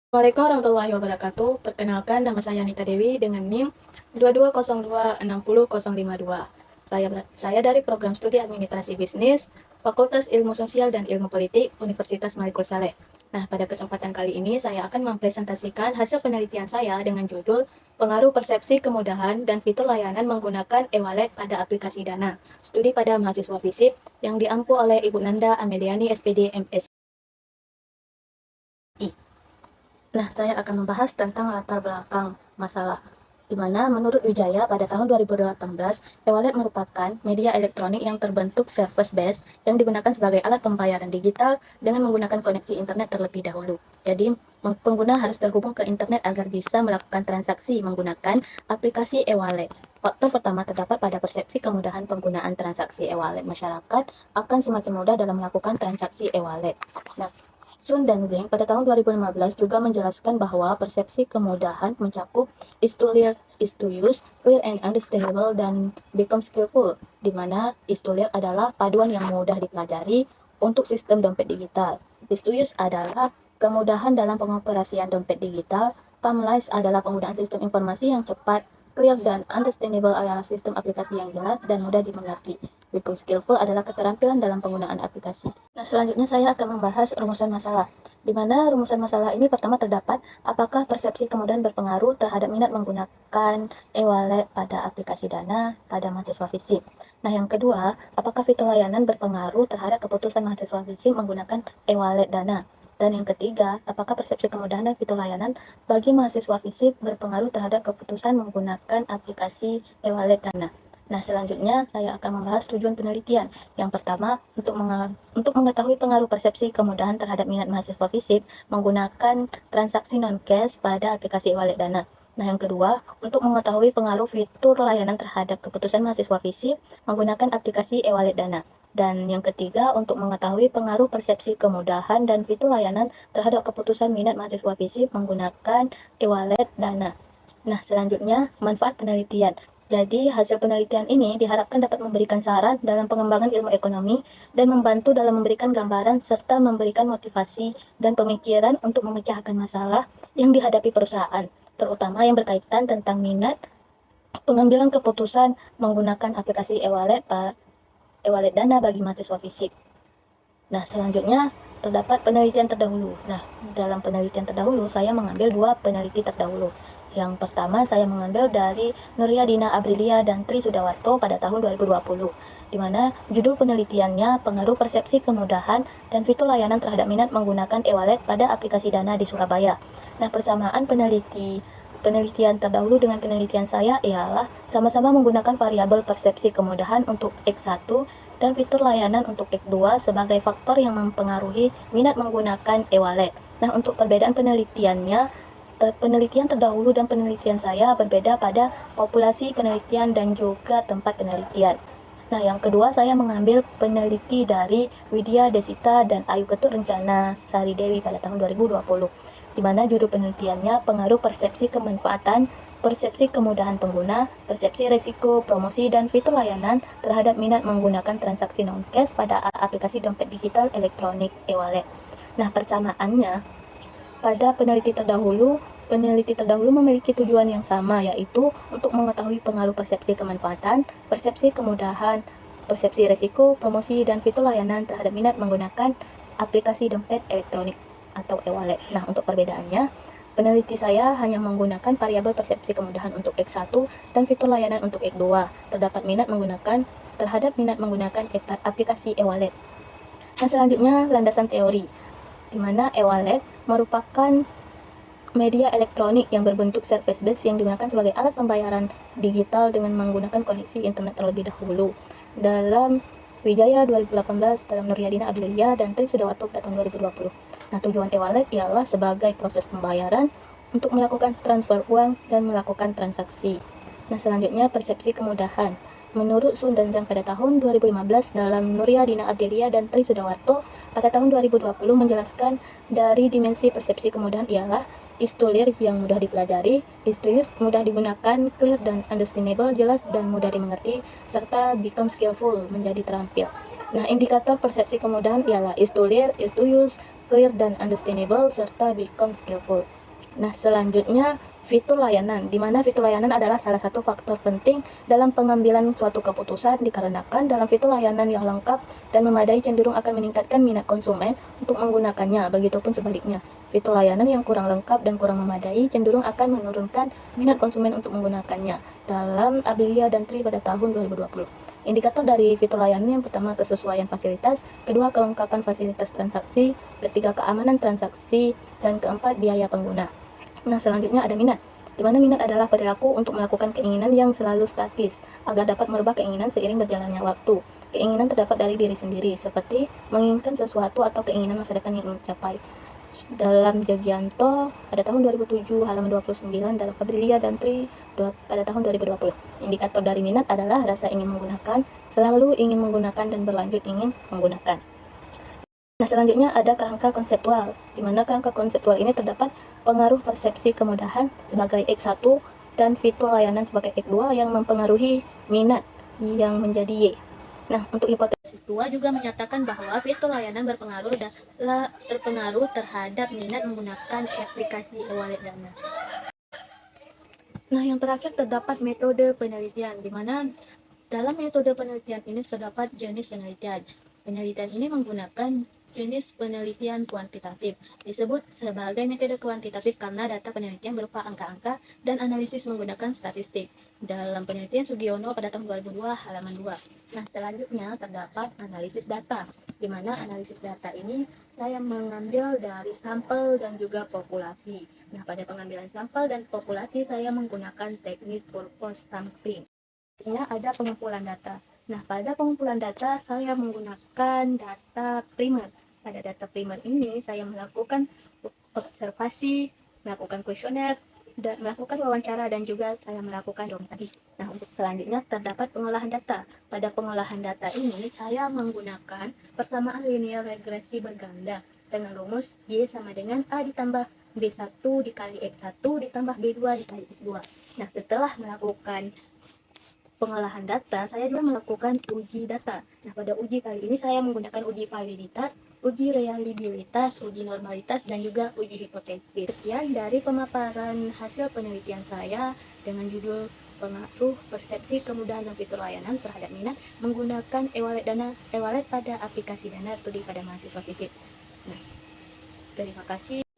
Assalamualaikum warahmatullahi wabarakatuh. Perkenalkan, nama saya Nita Dewi dengan NIM 220260052. Saya dari program studi administrasi bisnis, Fakultas Ilmu Sosial dan Ilmu Politik, Universitas Malikul Saleh. Nah, pada kesempatan kali ini saya akan mempresentasikan hasil penelitian saya dengan judul Pengaruh Persepsi Kemudahan dan Fitur Layanan Menggunakan e-wallet pada Aplikasi Dana, studi pada mahasiswa FISIP yang diampu oleh Ibu Nanda Ameliani SPD MS. Nah, saya akan membahas tentang latar belakang masalah, di mana menurut Wijaya pada tahun 2018, e-wallet merupakan media elektronik yang terbentuk service based yang digunakan sebagai alat pembayaran digital dengan menggunakan koneksi internet terlebih dahulu. Jadi, pengguna harus terhubung ke internet agar bisa melakukan transaksi menggunakan aplikasi e-wallet. Faktor pertama terdapat pada persepsi kemudahan penggunaan transaksi e-wallet. Masyarakat akan semakin mudah dalam melakukan transaksi e-wallet. Nah, Sun dan Zeng pada tahun 2015 juga menjelaskan bahwa persepsi kemudahan mencakup is to learn, is to use, clear and understandable, dan become skillful, di mana is to learn adalah paduan yang mudah dipelajari untuk sistem dompet digital. Is to use adalah kemudahan dalam pengoperasian dompet digital. Timeless adalah penggunaan sistem informasi yang cepat. Clear dan understandable adalah sistem aplikasi yang jelas dan mudah dimengerti. Become skillful adalah keterampilan dalam penggunaan aplikasi. Nah, selanjutnya saya akan membahas rumusan masalah, di mana rumusan masalah ini pertama terdapat apakah persepsi kemudahan berpengaruh terhadap minat menggunakan e-wallet pada aplikasi Dana pada mahasiswa FISIP. Nah, yang kedua, apakah fitur layanan berpengaruh terhadap keputusan mahasiswa FISIP menggunakan e-wallet Dana. Dan yang ketiga, apakah persepsi kemudahan dan fitur layanan bagi mahasiswa FISIP berpengaruh terhadap keputusan menggunakan aplikasi e-wallet Dana. Nah, selanjutnya saya akan membahas tujuan penelitian. Yang pertama, untuk mengetahui pengaruh persepsi kemudahan terhadap minat mahasiswa FISIP menggunakan transaksi non-cash pada aplikasi e-wallet Dana. Nah, yang kedua, untuk mengetahui pengaruh fitur layanan terhadap keputusan mahasiswa FISIP menggunakan aplikasi e-wallet Dana. Dan yang ketiga, untuk mengetahui pengaruh persepsi kemudahan dan fitur layanan terhadap keputusan minat mahasiswa FISIP menggunakan e-wallet Dana. Nah, selanjutnya, manfaat penelitian. Jadi, hasil penelitian ini diharapkan dapat memberikan saran dalam pengembangan ilmu ekonomi dan membantu dalam memberikan gambaran serta memberikan motivasi dan pemikiran untuk memecahkan masalah yang dihadapi perusahaan, terutama yang berkaitan tentang minat pengambilan keputusan menggunakan aplikasi e-wallet Dana bagi mahasiswa FISIP. Nah, selanjutnya terdapat penelitian terdahulu. Nah, dalam penelitian terdahulu saya mengambil dua peneliti terdahulu. Yang pertama saya mengambil dari Nuryadina Aprilia dan Tri Sudawarto pada tahun 2020, di mana judul penelitiannya Pengaruh Persepsi Kemudahan dan Fitur Layanan Terhadap Minat Menggunakan e-wallet pada Aplikasi Dana di Surabaya. Nah, persamaan penelitian terdahulu dengan penelitian saya ialah sama-sama menggunakan variabel persepsi kemudahan untuk X1 dan fitur layanan untuk X2 sebagai faktor yang mempengaruhi minat menggunakan e-wallet. Nah, untuk perbedaan penelitiannya, penelitian terdahulu dan penelitian saya berbeda pada populasi penelitian dan juga tempat penelitian. Nah, yang kedua saya mengambil peneliti dari Widya Desita dan Ayu Ketut Rencana Sari Dewi pada tahun 2020, di mana judul penelitiannya Pengaruh Persepsi Kemanfaatan, Persepsi Kemudahan Pengguna, Persepsi Resiko, Promosi, dan Fitur Layanan terhadap minat menggunakan transaksi non-cash pada aplikasi dompet digital elektronik e-wallet. Nah, persamaannya pada peneliti terdahulu memiliki tujuan yang sama, yaitu untuk mengetahui pengaruh persepsi kemanfaatan, persepsi kemudahan, persepsi resiko, promosi, dan fitur layanan terhadap minat menggunakan aplikasi dompet elektronik atau e-wallet. Nah, untuk perbedaannya, peneliti saya hanya menggunakan variabel persepsi kemudahan untuk X1 dan fitur layanan untuk X2. Terdapat terhadap minat menggunakan aplikasi e-wallet. Nah, selanjutnya landasan teori, di mana e-wallet merupakan media elektronik yang berbentuk service based yang digunakan sebagai alat pembayaran digital dengan menggunakan koneksi internet terlebih dahulu. Dalam Wijaya 2018, dalam Nuryadina Aprilia dan Tri Sudawarto pada tahun 2020. Nah, tujuan e-wallet ialah sebagai proses pembayaran untuk melakukan transfer uang dan melakukan transaksi. Nah, selanjutnya persepsi kemudahan. Menurut Sun dan Zhang pada tahun 2015, dalam Nuryadina Aprilia dan Tri Sudawarto pada tahun 2020 menjelaskan dari dimensi persepsi kemudahan ialah is to learn yang mudah dipelajari, is to use mudah digunakan, clear dan understandable jelas dan mudah dimengerti, serta become skillful menjadi terampil. Nah, indikator persepsi kemudahan ialah is to learn, is to use, clear dan understandable, serta become skillful. Nah, selanjutnya fitur layanan, di mana fitur layanan adalah salah satu faktor penting dalam pengambilan suatu keputusan dikarenakan dalam fitur layanan yang lengkap dan memadai cenderung akan meningkatkan minat konsumen untuk menggunakannya, begitupun sebaliknya. Fitur layanan yang kurang lengkap dan kurang memadai cenderung akan menurunkan minat konsumen untuk menggunakannya dalam Abilia dan Tri pada tahun 2020. Indikator dari fitur layanan yang pertama kesesuaian fasilitas, kedua kelengkapan fasilitas transaksi, ketiga keamanan transaksi, dan keempat biaya pengguna. Nah, selanjutnya ada minat, di mana minat adalah perilaku untuk melakukan keinginan yang selalu statis, agar dapat merubah keinginan seiring berjalannya waktu. Keinginan terdapat dari diri sendiri, seperti menginginkan sesuatu atau keinginan masa depan yang ingin dicapai. Dalam Jagianto pada tahun 2007 halaman 29, dalam Aprilia dan Tri pada tahun 2020. Indikator dari minat adalah rasa ingin menggunakan, selalu ingin menggunakan, dan berlanjut ingin menggunakan. Nah, selanjutnya ada kerangka konseptual, di mana kerangka konseptual ini terdapat pengaruh persepsi kemudahan sebagai X1 dan fitur layanan sebagai X2 yang mempengaruhi minat yang menjadi Y. Nah, untuk hipotesis 2 juga menyatakan bahwa fitur layanan berpengaruh terhadap minat menggunakan aplikasi e-wallet Dana. Nah, yang terakhir terdapat metode penelitian, di mana dalam metode penelitian ini terdapat jenis penelitian. Penelitian ini menggunakan jenis penelitian kuantitatif. Disebut sebagai metode kuantitatif karena data penelitian berupa angka-angka dan analisis menggunakan statistik. Dalam penelitian Sugiono pada tahun 2002 halaman 2. Nah, selanjutnya terdapat analisis data, di mana analisis data ini saya mengambil dari sampel dan juga populasi. Nah, pada pengambilan sampel dan populasi saya menggunakan teknik purpose sampling. Ada pengumpulan data. Nah, pada pengumpulan data saya menggunakan data primer. Pada data primer ini saya melakukan observasi, melakukan kuesioner, dan melakukan wawancara, dan juga saya melakukan dokumentasi. Nah, untuk selanjutnya terdapat pengolahan data. Pada pengolahan data ini saya menggunakan persamaan linear regresi berganda dengan rumus Y sama dengan A ditambah B1 dikali X1 ditambah B2 dikali X2. Nah, setelah melakukan pengolahan data, saya juga melakukan uji data. Nah, pada uji kali ini saya menggunakan uji validitas, uji reliabilitas, uji normalitas, dan juga uji hipotesis. Sekian dari pemaparan hasil penelitian saya dengan judul pengaruh persepsi kemudahan dan fitur layanan terhadap minat menggunakan e-wallet pada aplikasi Dana studi pada mahasiswa fisik. Nah, terima kasih.